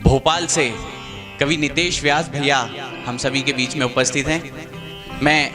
भोपाल से कवि नितेश व्यास भैया हम सभी के बीच में उपस्थित हैं। मैं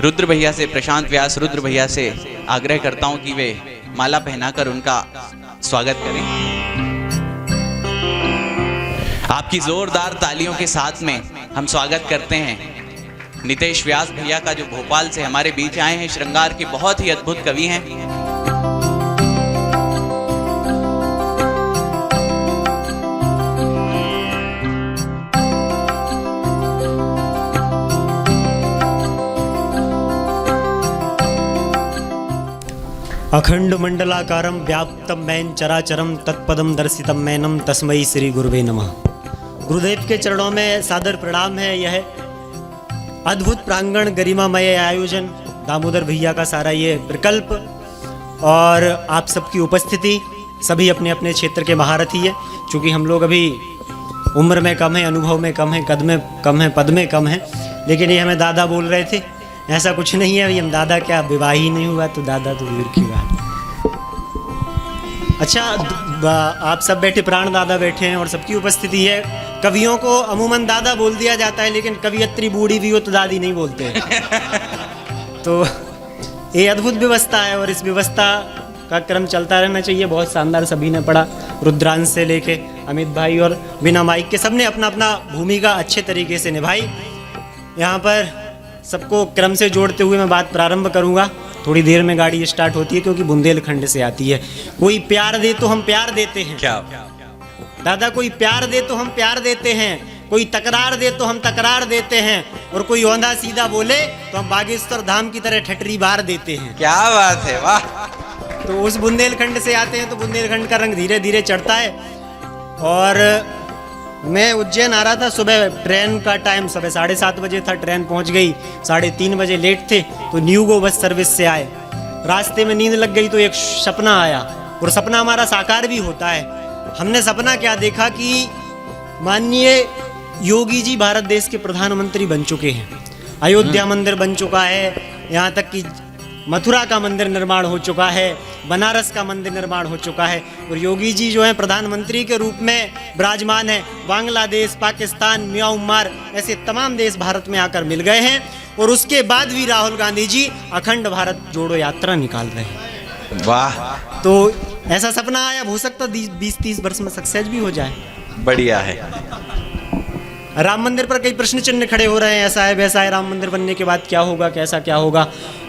रुद्र भैया से, प्रशांत व्यास रुद्र भैया से आग्रह करता हूं कि वे माला पहनाकर उनका स्वागत करें। आपकी जोरदार तालियों के साथ में हम स्वागत करते हैं नितेश व्यास भैया का, जो भोपाल से हमारे बीच आए हैं। श्रृंगार के बहुत ही अद्भुत कवि हैं। अखंड मंडलाकारं व्याप्तं मैन चराचरं तत्पदं दर्शितं मैनम तस्मै श्री गुरुवे नमः। गुरुदेव के चरणों में सादर प्रणाम है। यह अद्भुत प्रांगण गरिमामय आयोजन, दामोदर भैया का सारा ये विकल्प और आप सबकी उपस्थिति, सभी अपने अपने क्षेत्र के महारथी है। चूँकि हम लोग अभी उम्र में कम है, अनुभव में कम है, कद में कम है, पद में कम है, लेकिन ये हमें दादा बोल रहे थे। ऐसा कुछ नहीं है, हम दादा क्या, विवाह ही नहीं हुआ तो दादा तो दूर की बात। अच्छा, आप सब बैठे, प्राण दादा बैठे हैं और सबकी उपस्थिति है। कवियों को अमूमन दादा बोल दिया जाता है, लेकिन कवियत्री बूढ़ी भी हो तो दादी नहीं बोलते। तो ये अद्भुत व्यवस्था है और इस व्यवस्था का क्रम चलता रहना चाहिए। बहुत शानदार सभी ने पढ़ा, रुद्रांश से लेके अमित भाई और बिना माइक के सबने अपना अपना भूमिका अच्छे तरीके से निभाई। यहाँ पर सबको क्रम से जोड़ते हुए मैं बात प्रारंभ करूंगा। थोड़ी देर में गाड़ी स्टार्ट होती है क्योंकि बुंदेलखंड से आती है। कोई प्यार दे तो हम प्यार देते हैं, क्या दादा, कोई प्यार दे तो हम प्यार देते हैं, कोई तकरार दे तो हम तकरार देते हैं, और कोई औंधा सीधा बोले तो हम बागेश्वर धाम की तरह ठटरी बार देते हैं। क्या बात है, वाह। तो उस बुंदेलखंड से आते हैं तो बुंदेलखंड का रंग धीरे धीरे चढ़ता है। और मैं उज्जैन आ रहा था, सुबह ट्रेन का टाइम सुबह 7:30 बजे था, ट्रेन पहुंच गई 3:30 बजे, लेट थे तो न्यू गो बस सर्विस से आए। रास्ते में नींद लग गई तो एक सपना आया, और सपना हमारा साकार भी होता है। हमने सपना क्या देखा कि माननीय योगी जी भारत देश के प्रधानमंत्री बन चुके हैं, अयोध्या मंदिर बन चुका है, यहाँ तक कि मथुरा का मंदिर निर्माण हो चुका है, बनारस का मंदिर निर्माण हो चुका है, और योगी जी जो है प्रधानमंत्री के रूप में विराजमान है। बांग्लादेश, पाकिस्तान, म्यांमार ऐसे तमाम देश भारत में आकर मिल गए हैं, और उसके बाद भी राहुल गांधी जी अखंड भारत जोड़ो यात्रा निकाल रहे हैं। वाह। तो ऐसा सपना आया, हो सकता 20-30 वर्ष में सक्सेस भी हो जाए। बढ़िया है। राम मंदिर पर कई प्रश्न चिन्ह खड़े हो रहे हैं, ऐसा है वैसा है, राम मंदिर बनने के बाद क्या होगा, कैसा क्या होगा।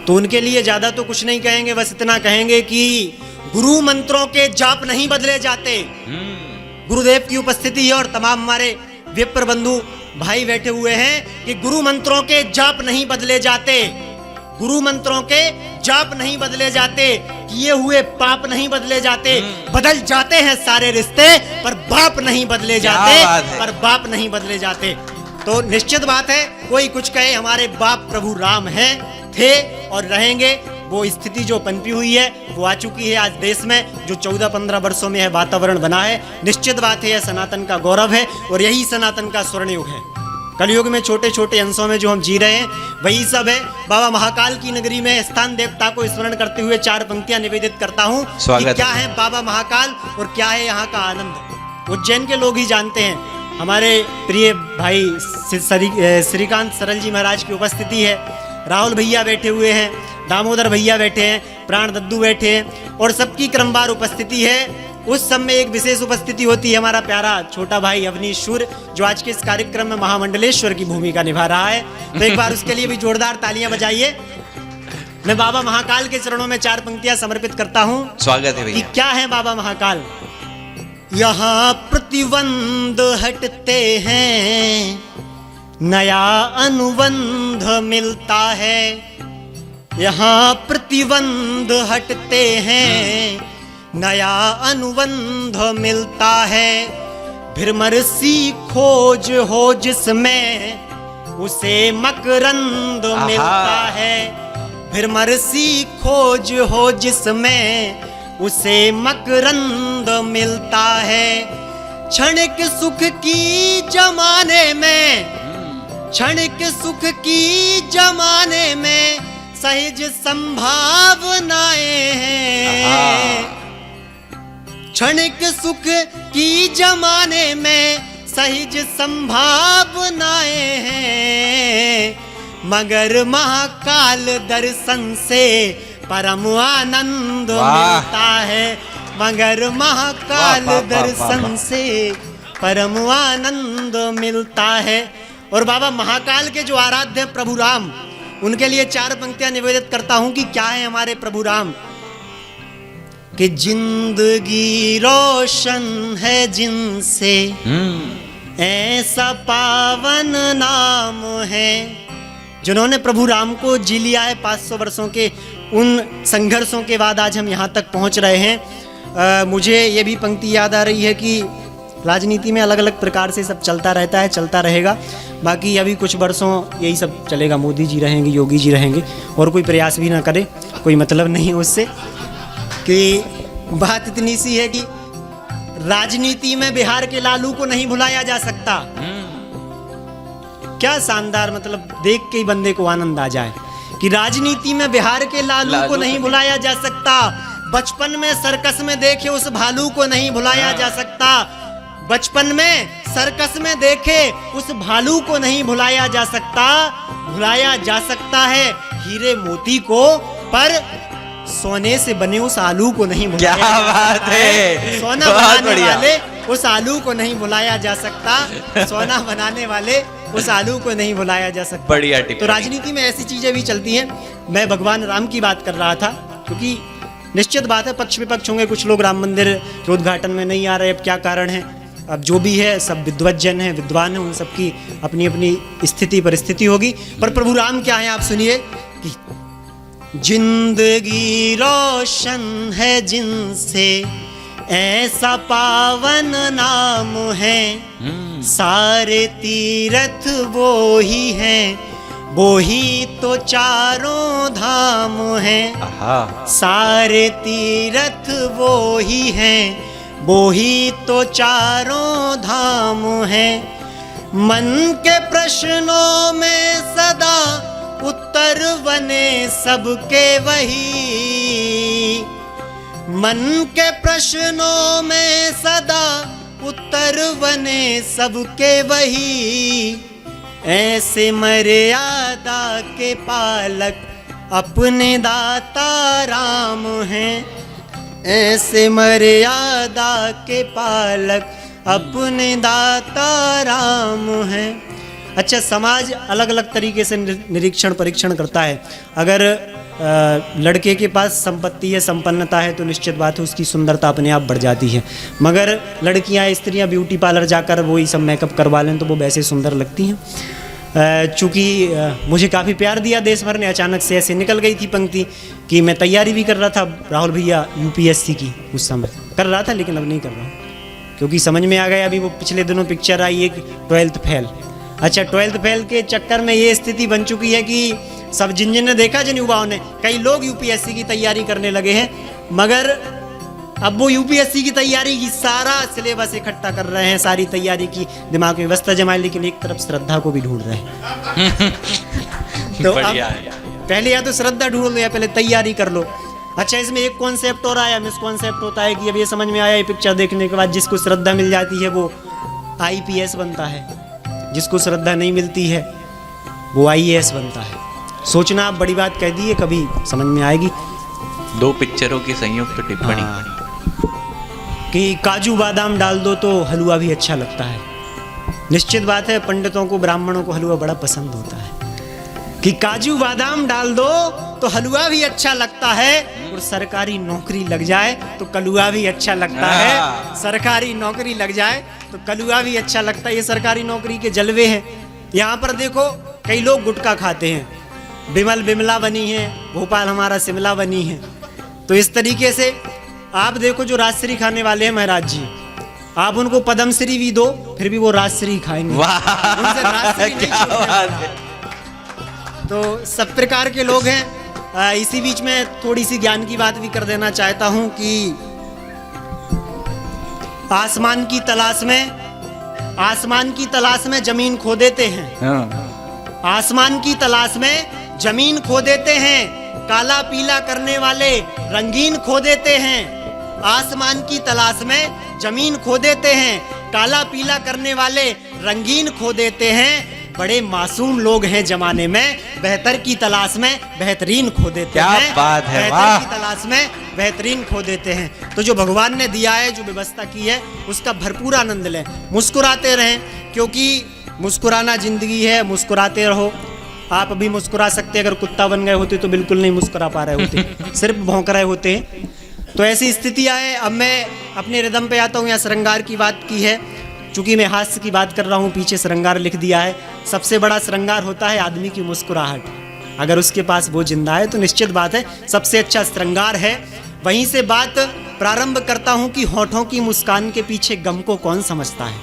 तो उनके लिए ज़्यादा तो कुछ नहीं कहेंगे, बस इतना कहेंगे कि गुरु मंत्रों के जाप नहीं बदले जाते। गुरुदेव की उपस्थिति है और तमाम हमारे विप्र बंधु भाई बैठे हुए हैं कि गुरु मंत्रों के जाप नहीं बदले जाते, गुरु मंत्रों के जाप नहीं बदले जाते, किए हुए पाप नहीं बदले जाते। बदल जाते हैं सारे रिश्ते पर बाप नहीं बदले जाते, पर बाप नहीं बदले जाते। तो निश्चित बात है, कोई कुछ कहे, हमारे बाप प्रभु राम हैं, थे और रहेंगे। वो स्थिति जो पनपी हुई है वो आ चुकी है आज देश में, जो 14-15 वर्षों में है वातावरण बना है। निश्चित बात है, यह सनातन का गौरव है और यही सनातन का स्वर्ण युग है। कलयुग में छोटे छोटे अंशों में जो हम जी रहे हैं वही सब है। बाबा महाकाल की नगरी में स्थान देवता को स्मरण करते हुए 4 पंक्तियां निवेदित करता हूँ कि क्या है बाबा महाकाल और क्या है यहाँ का आनंद। उज्जैन के लोग ही जानते हैं। हमारे प्रिय भाई श्रीकांत सरल जी महाराज की उपस्थिति है, राहुल भैया बैठे हुए हैं, दामोदर भैया बैठे हैं, प्राण दद्दू बैठे हैं, और सबकी क्रमवार उपस्थिति है। उस समय एक विशेष उपस्थिति होती है हमारा प्यारा छोटा भाई अवनीश्वर, जो आज के इस कार्यक्रम में महामंडलेश्वर की भूमिका निभा रहा है। तो एक बार उसके लिए भी जोरदार तालियां बजाइए। मैं बाबा महाकाल के चरणों में 4 पंक्तियां समर्पित करता हूं। स्वागत है भैया। कि क्या है बाबा महाकाल। यहाँ प्रतिबंध हटते हैं, नया अनुबंध मिलता है। यहाँ प्रतिबंध हटते हैं, नया अनुबंध मिलता है। भ्रमर सी खोज हो जिसमें उसे मकरंद मिलता है। भ्रमर सी खोज हो जिसमें उसे मकरंद मिलता है। क्षणिक सुख की जमाने में, क्षणिक सुख की जमाने में सहज संभावनाएं हैं। क्षणिक सुख की जमाने में सहज संभावनाएं हैं, मगर महाकाल दर्शन से परम आनंद मिलता है, मगर महाकाल दर्शन से परम आनंद मिलता है। और बाबा महाकाल के जो आराध्य प्रभु राम, उनके लिए 4 पंक्तियां निवेदित करता हूं कि क्या है हमारे प्रभु राम। कि जिंदगी रोशन है जिनसे, ऐसा पावन नाम है। जिन्होंने प्रभु राम को जी लिया है 500 वर्षों के उन संघर्षों के बाद आज हम यहाँ तक पहुँच रहे हैं। मुझे ये भी पंक्ति याद आ रही है कि राजनीति में अलग अलग प्रकार से सब चलता रहता है, चलता रहेगा। बाकी अभी कुछ वर्षों यही सब चलेगा, मोदी जी रहेंगे, योगी जी रहेंगे, और कोई प्रयास भी ना करे, कोई मतलब नहीं है उससे। कि बात इतनी सी है कि राजनीति में बिहार के लालू को नहीं भुलाया जा सकता। क्या शानदार, मतलब देख के ही बंदे को आनंद आ जाए कि राजनीति में बिहार के लालू को नहीं भुलाया जा सकता। बचपन में सर्कस में देखे उस भालू को नहीं भुलाया जा सकता। बचपन में सर्कस में देखे उस भालू को नहीं भुलाया जा सकता। भुलाया जा सकता है हीरे मोती को, पर सोने से बने उस आलू को नहीं भुलाया क्या बात है, सोना बनाने वाले उस आलू को नहीं भुलाया जा सकता। सोना बनाने वाले उस आलू को नहीं भुलाया जा सकता। बढ़िया। तो राजनीति में ऐसी चीजें भी चलती हैं। मैं भगवान राम की बात कर रहा था, क्योंकि निश्चित बात है पक्ष विपक्ष होंगे, कुछ लोग राम मंदिर के उद्घाटन में नहीं आ रहे। अब क्या कारण है, अब जो भी है सब विद्वज्जन है, विद्वान है, उन सबकी अपनी अपनी स्थिति परिस्थिति होगी। पर प्रभु राम क्या है आप सुनिए कि जिंदगी रोशन है जिनसे, ऐसा पावन नाम है। सारे तीर्थ वो ही हैं, वो ही तो चारों धाम हैं। सारे तीर्थ वो ही हैं, वो ही तो चारों धाम हैं। मन के प्रश्नों में सदा उत्तर बने सबके वही। मन के प्रश्नों में सदा उत्तर बने सबके वही। ऐसे मर्यादा के पालक अपने दाता राम हैं। ऐसे मर्यादा के पालक अपने दाता राम हैं। अच्छा, समाज अलग अलग तरीके से निरीक्षण परीक्षण करता है। अगर लड़के के पास संपत्ति है, संपन्नता है, तो निश्चित बात है उसकी सुंदरता अपने आप बढ़ जाती है। मगर लड़कियां, स्त्रियां ब्यूटी पार्लर जाकर वही सब मेकअप करवा लें तो वो वैसे सुंदर लगती हैं। चूँकि मुझे काफ़ी प्यार दिया देश भर ने, अचानक से ऐसे निकल गई थी पंक्ति कि मैं तैयारी भी कर रहा था राहुल भैया यूपीएससी की, उस समय कर रहा था, लेकिन अब नहीं कर रहा हूँ क्योंकि समझ में आ गया। अभी वो पिछले दिनों पिक्चर आई एक 12th फेल। अच्छा, 12th फेल के चक्कर में ये स्थिति बन चुकी है कि सब जिन देखा, जिन युवाओं ने, कई लोग यूपीएससी की तैयारी करने लगे हैं, मगर अब वो यूपीएससी की तैयारी की सारा सिलेबस इकट्ठा कर रहे हैं, सारी तैयारी की दिमाग में व्यवस्था जमाए, लेकिन एक तरफ श्रद्धा को भी ढूंढ रहे हैं। तो अब पहले या तो श्रद्धा ढूंढ लो या पहले तैयारी कर लो। अच्छा, इसमें एक कॉन्सेप्ट और आया, मिस कॉन्सेप्ट होता है कि अब ये समझ में आया, ये पिक्चर देखने के बाद जिसको श्रद्धा मिल जाती है वो आईपीएस बनता है, जिसको श्रद्धा नहीं मिलती है वो आईएएस बनता है। सोचना आप बड़ी बात कह दी है, कभी समझ में आएगी। 2 पिक्चरों की संयुक्त टिप्पणी कि काजू बादाम डाल दो तो हलवा भी अच्छा लगता है। निश्चित बात है पंडितों को, ब्राह्मणों को हलवा बड़ा पसंद होता है कि काजू बादाम डाल दो तो हलवा भी अच्छा लगता है, और सरकारी नौकरी लग जाए तो कलुआ भी अच्छा लगता है। सरकारी नौकरी लग जाए तो कलुआ भी अच्छा लगता है। ये सरकारी नौकरी के जलवे हैं। यहाँ पर देखो कई लोग गुटखा खाते हैं, बिमल बिमला बनी है, भोपाल हमारा शिमला बनी है। तो इस तरीके से आप देखो जो राजश्री खाने वाले हैं महाराज जी, आप उनको पद्मश्री भी दो फिर भी वो राजश्री खाएंगे। उनसे राजश्री नहीं छूटने। तो सब प्रकार के लोग हैं। इसी बीच में थोड़ी सी ज्ञान की बात भी कर देना चाहता हूं कि आसमान की तलाश में जमीन खो देते हैं। आसमान की तलाश में जमीन खो देते हैं, काला पीला करने वाले रंगीन खो देते हैं। आसमान की तलाश में जमीन खो देते हैं, काला पीला करने वाले रंगीन खो देते हैं। बड़े मासूम लोग हैं जमाने में, बेहतर की तलाश में बेहतरीन खो देते क्या हैं। बात है, बेहतर वाह। की तलाश में बेहतरीन खो देते हैं। तो जो भगवान ने दिया है, जो व्यवस्था की है, उसका भरपूर आनंद लें, मुस्कुराते रहें, क्योंकि मुस्कुराना जिंदगी है। मुस्कुराते रहो। आप अभी मुस्कुरा सकते, अगर कुत्ता बन गए होते तो बिल्कुल नहीं मुस्कुरा पा रहे होते, सिर्फ भौंक रहे होते। तो ऐसी स्थितियाँ हैं। अब मैं अपने रिदम पे आता हूँ। यहाँ श्रृंगार की बात की है, चूंकि मैं हास्य की बात कर रहा हूँ, पीछे श्रृंगार लिख दिया है। सबसे बड़ा श्रृंगार होता है आदमी की मुस्कुराहट। अगर उसके पास वो जिंदा है तो निश्चित बात है सबसे अच्छा श्रृंगार है। वहीं से बात प्रारंभ करता हूँ कि होठों की मुस्कान के पीछे गम को कौन समझता है।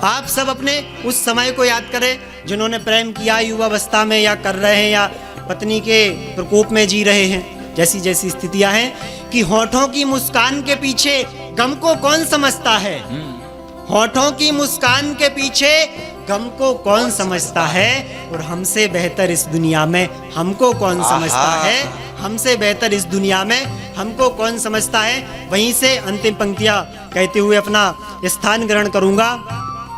आप सब अपने उस समय को याद करें जिन्होंने प्रेम किया युवावस्था में, या कर रहे हैं, या पत्नी के प्रकोप में जी रहे हैं। जैसी जैसी स्थितियां हैं कि होठों की मुस्कान के पीछे गम को कौन समझता है। होठों की मुस्कान के पीछे गम को कौन समझता है, और हमसे बेहतर इस दुनिया में हमको कौन समझता है। हमसे बेहतर इस दुनिया में हमको कौन समझता है। वहीं से अंतिम पंक्तियां कहते हुए अपना स्थान ग्रहण करूंगा,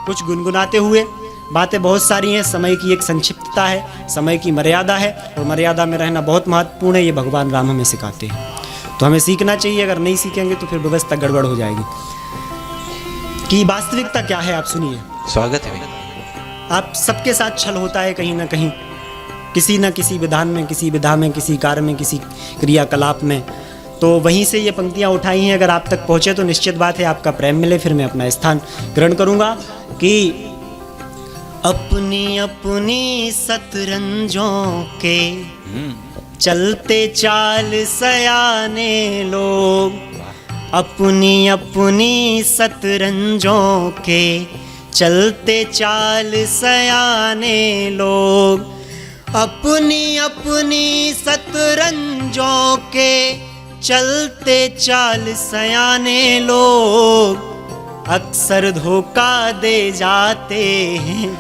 कुछ गुनगुनाते हुए। बातें बहुत सारी हैं, समय की एक संक्षिप्तता है, समय की मर्यादा है, और मर्यादा में रहना बहुत महत्वपूर्ण है। ये भगवान राम हमें सिखाते हैं, तो हमें सीखना चाहिए। अगर नहीं सीखेंगे तो फिर व्यवस्था गड़बड़ हो जाएगी। कि वास्तविकता क्या है आप सुनिए। स्वागत है। आप सबके साथ छल होता है कहीं ना कहीं, किसी न किसी विधान में, किसी विधा में, किसी कार्य में, किसी क्रियाकलाप में। तो वहीं से ये पंक्तियाँ उठाई हैं। अगर आप तक पहुँचे तो निश्चित बात है आपका प्रेम मिले। फिर मैं अपना स्थान ग्रहण करूँगा कि अपनी अपनी शतरंजों के चलते चाल सयाने लोग, अपनी अपनी शतरंजों के चलते चाल सयाने लोग, अपनी अपनी शतरंजों के चलते चाल सयाने लोग, अक्सर धोखा दे जाते हैं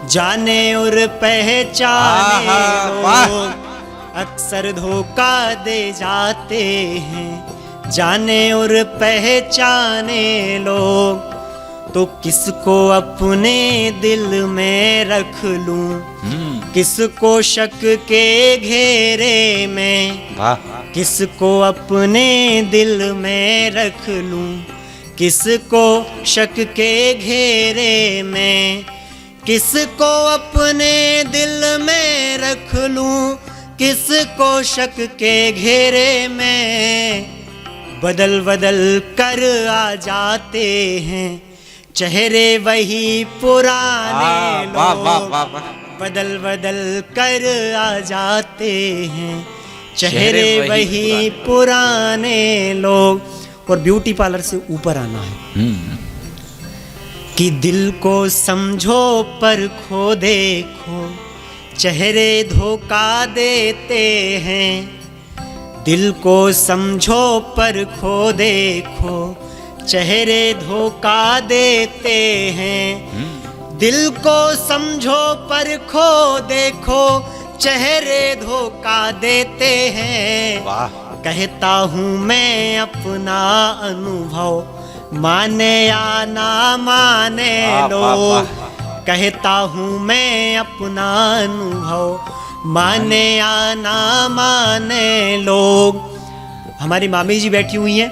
जाने और पहचाने लोग, अक्सर धोखा दे जाते हैं जाने और पहचाने लोग। तो किसको अपने दिल में रख लूं, किसको शक के घेरे में, किसको अपने दिल में रख लूं, किसको शक के घेरे में, किसको अपने दिल में रख लूं, किसको शक के घेरे में। बदल बदल कर आ जाते हैं चेहरे वही पुराने लोग, बदल बदल कर आ जाते हैं चेहरे वही पुराने लोग। और ब्यूटी पार्लर से ऊपर आना है कि दिल को समझो पर खो देखो चेहरे धोखा देते हैं, दिल को समझो पर खो देखो चेहरे धोखा देते हैं, दिल को समझो पर खो देखो चेहरे धोखा देते हैं। कहता हूँ मैं अपना अनुभव, माने या ना माने लोग, कहता हूँ मैं अपना अनुभव, माने या ना माने लोग। हमारी मामी जी बैठी हुई हैं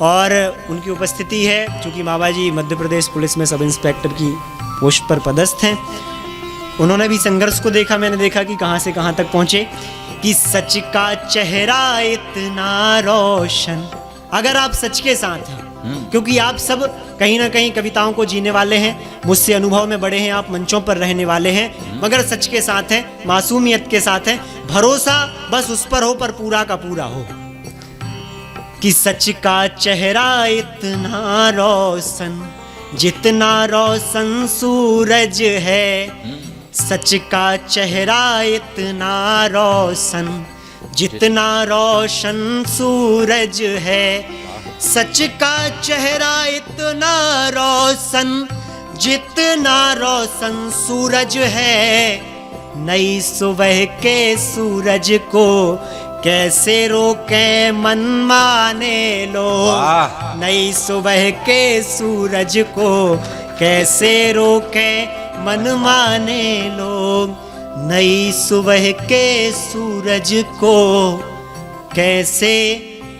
और उनकी उपस्थिति है, चूँकि मामा जी मध्य प्रदेश पुलिस में सब इंस्पेक्टर की पोस्ट पर पदस्थ हैं। उन्होंने भी संघर्ष को देखा, मैंने देखा कि कहाँ से कहाँ तक पहुँचे। कि सच का चेहरा इतना रोशन, अगर आप सच के साथ हैं, क्योंकि आप सब कहीं ना कहीं कविताओं को जीने वाले हैं, मुझसे अनुभव में बड़े हैं, आप मंचों पर रहने वाले हैं, मगर सच के साथ हैं, मासूमियत के साथ हैं। भरोसा बस उस पर हो पर पूरा का पूरा हो। कि सच का चेहरा इतना रोशन जितना रोशन सूरज है, सच का चेहरा इतना रोशन जितना रोशन सूरज है, सच का चेहरा इतना रोशन जितना रोशन सूरज है। नई सुबह के सूरज को कैसे रोके मनमाने लोग वाह। नई सुबह के सूरज को, कैसे रोके मनमाने लोग नई सुबह के सूरज को, कैसे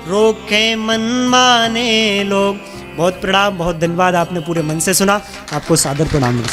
रोके मनमाने लोग। बहुत प्रणाम, बहुत धन्यवाद, आपने पूरे मन से सुना, आपको सादर प्रणाम।